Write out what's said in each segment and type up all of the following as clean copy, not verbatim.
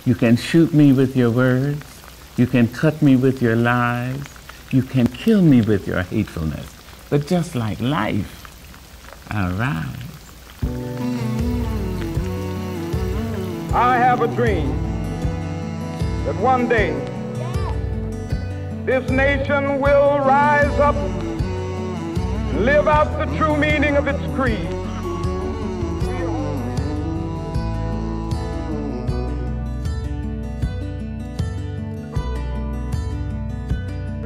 You can shoot me with your words. You can cut me with your lies. You can kill me with your hatefulness. But just like life, I'll rise. I have a dream that one day this nation will rise up and live out the true meaning of its creed.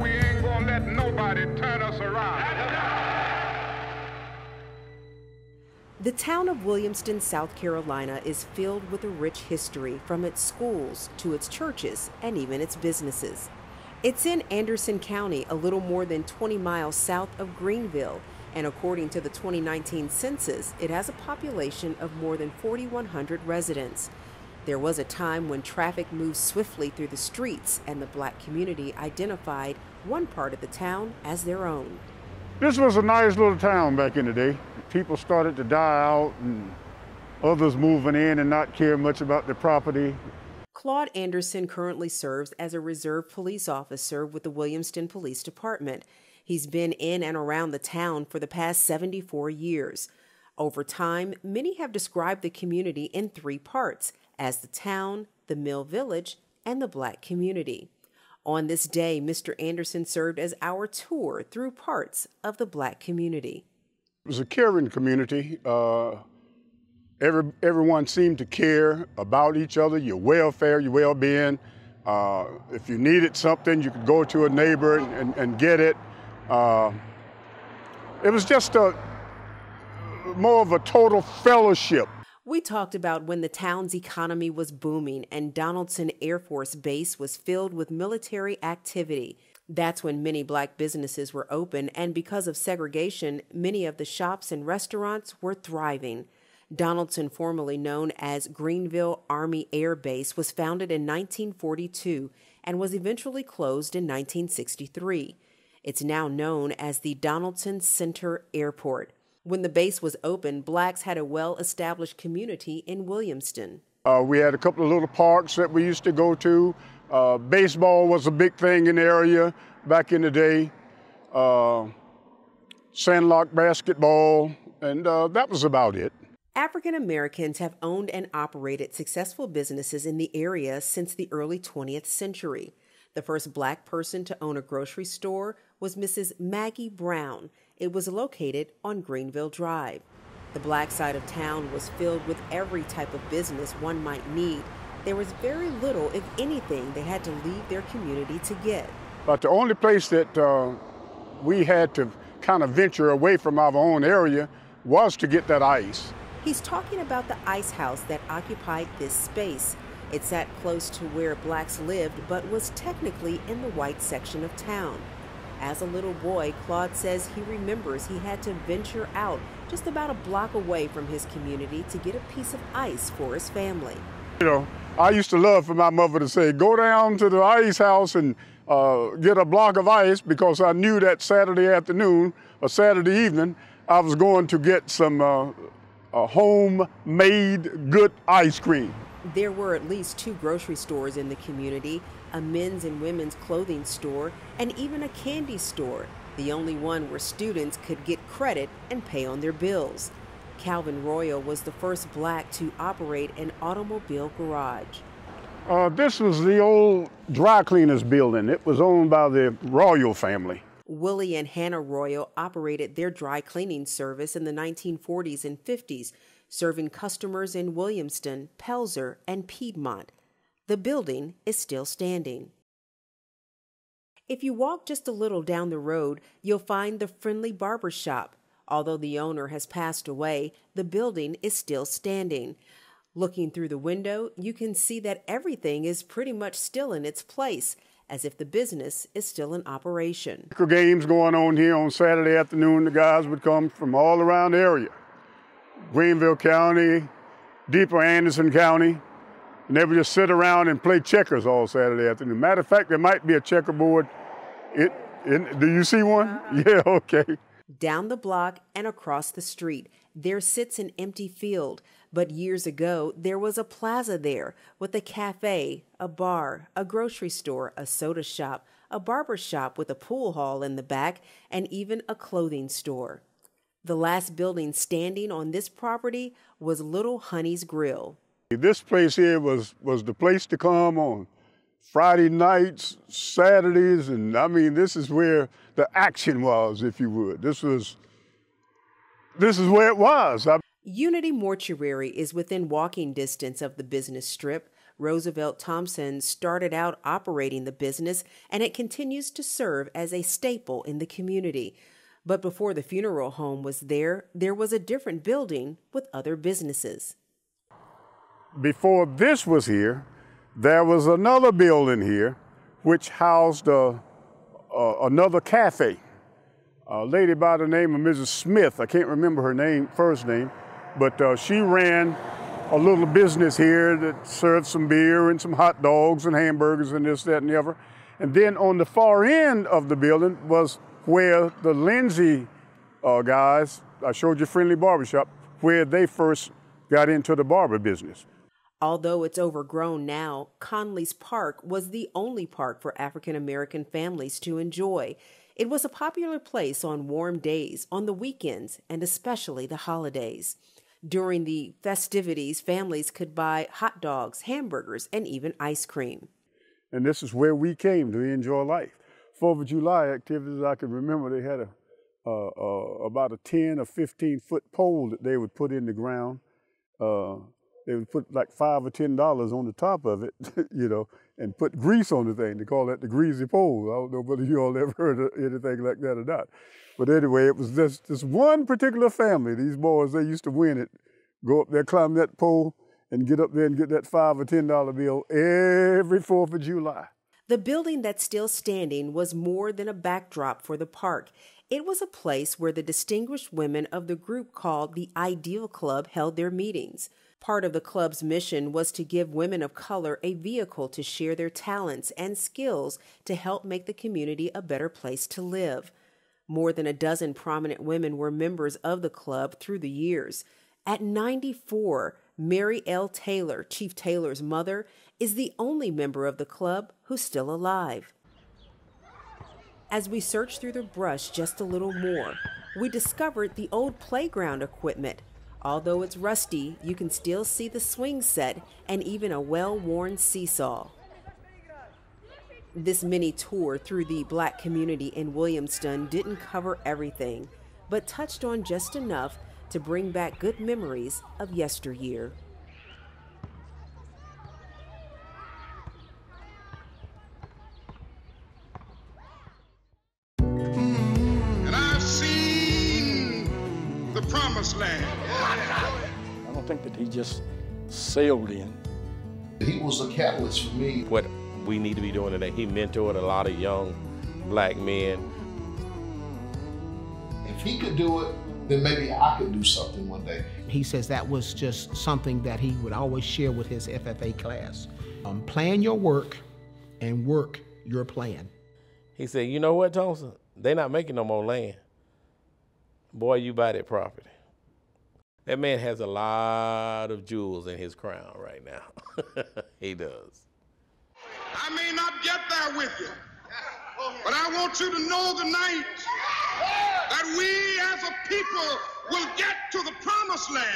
We ain't gonna let nobody turn us around. The town of Williamston, South Carolina is filled with a rich history, from its schools to its churches and even its businesses. It's in Anderson County, a little more than 20 miles south of Greenville, and according to the 2019 census, it has a population of more than 4,100 residents. There was a time when traffic moved swiftly through the streets, and the Black community identified one part of the town as their own. This was a nice little town back in the day. People started to die out and others moving in and not care much about their property. Claude Anderson currently serves as a reserve police officer with the Williamston Police Department. He's been in and around the town for the past 74 years. Over time, many have described the community in three parts, as the town, the Mill Village, and the Black community. On this day, Mr. Anderson served as our tour through parts of the Black community. It was a caring community. Everyone seemed to care about each other, your welfare, your well-being. If you needed something, you could go to a neighbor and get it. It was just more of a total fellowship. We talked about when the town's economy was booming and Donaldson Air Force Base was filled with military activity. That's when many Black businesses were open, and because of segregation, many of the shops and restaurants were thriving. Donaldson, formerly known as Greenville Army Air Base, was founded in 1942 and was eventually closed in 1963. It's now known as the Donaldson Center Airport. When the base was open, Blacks had a well-established community in Williamston. We had a couple of little parks that we used to go to. Baseball was a big thing in the area back in the day. Sandlot basketball, and that was about it. African Americans have owned and operated successful businesses in the area since the early 20th century. The first Black person to own a grocery store was Mrs. Maggie Brown. It was located on Greenville Drive. The Black side of town was filled with every type of business one might need. There was very little, if anything, they had to leave their community to get. But the only place that we had to kind of venture away from our own area was to get that ice. He's talking about the ice house that occupied this space. It sat close to where Blacks lived, but was technically in the white section of town. As a little boy, Claude says he remembers he had to venture out just about a block away from his community to get a piece of ice for his family. You know, I used to love for my mother to say, go down to the ice house and get a block of ice, because I knew that Saturday afternoon or Saturday evening, I was going to get some homemade good ice cream. There were at least 2 grocery stores in the community, a men's and women's clothing store, and even a candy store, the only one where students could get credit and pay on their bills. Calvin Royal was the first Black to operate an automobile garage. This was the old dry cleaners building. It was owned by the Royal family. Willie and Hannah Royal operated their dry cleaning service in the 1940s and 50s, serving customers in Williamston, Pelzer, and Piedmont. The building is still standing. If you walk just a little down the road, you'll find the Friendly Barber Shop. Although the owner has passed away, the building is still standing. Looking through the window, you can see that everything is pretty much still in its place, as if the business is still in operation. Games going on here on Saturday afternoon. The guys would come from all around the area. Greenville County, deeper Anderson County, and they would just sit around and play checkers all Saturday afternoon. Matter of fact, there might be a checkerboard. Do you see one? Yeah, okay. Down the block and across the street, there sits an empty field, but years ago there was a plaza there with a cafe, a bar, a grocery store, a soda shop, a barber shop with a pool hall in the back, and even a clothing store. The last building standing on this property was Little Honey's Grill. This place here was the place to come on Friday nights, Saturdays, and I mean, this is where the action was, if you would. This is where it was. Unity Mortuary is within walking distance of the business strip. Roosevelt Thompson started out operating the business, and it continues to serve as a staple in the community. But before the funeral home was there was a different building with other businesses. Before this was here, there was another building here which housed another cafe. A lady by the name of Mrs. Smith, I can't remember her first name, but she ran a little business here that served some beer and some hot dogs and hamburgers and this, that, and the other. And then on the far end of the building was where the Lindsay guys, I showed you Friendly Barbershop, where they first got into the barber business. Although it's overgrown now, Conley's Park was the only park for African American families to enjoy. It was a popular place on warm days, on the weekends, and especially the holidays. During the festivities, families could buy hot dogs, hamburgers, and even ice cream. And this is where we came to enjoy life. 4th of July activities, I can remember they had about a 10 or 15-foot pole that they would put in the ground. They would put like $5 or $10 on the top of it, you know, and put grease on the thing. They call that the greasy pole. I don't know whether you all ever heard of anything like that or not. But anyway, it was just this one particular family. These boys, they used to win it, go up there, climb that pole, and get up there and get that $5 or $10 bill every 4th of July. The building that's still standing was more than a backdrop for the park. It was a place where the distinguished women of the group called the Ideal Club held their meetings. Part of the club's mission was to give women of color a vehicle to share their talents and skills to help make the community a better place to live. More than a dozen prominent women were members of the club through the years. At 94, Mary L. Taylor, Chief Taylor's mother, is the only member of the club who's still alive. As we searched through the brush just a little more, we discovered the old playground equipment. Although it's rusty, you can still see the swing set and even a well-worn seesaw. This mini tour through the Black community in Williamston didn't cover everything, but touched on just enough to bring back good memories of yesteryear. And I've seen the promised land. I don't think that he just sailed in. He was a catalyst for me. What we need to be doing today, he mentored a lot of young black men. If he could do it, then maybe I could do something one day. He says that was just something that he would always share with his FFA class. Plan your work and work your plan. He said, you know what, Thompson? They're not making no more land. Boy, you buy that property. That man has a lot of jewels in his crown right now. He does. I may not get there with you, but I want you to know tonight that we as a people will get to the promised land.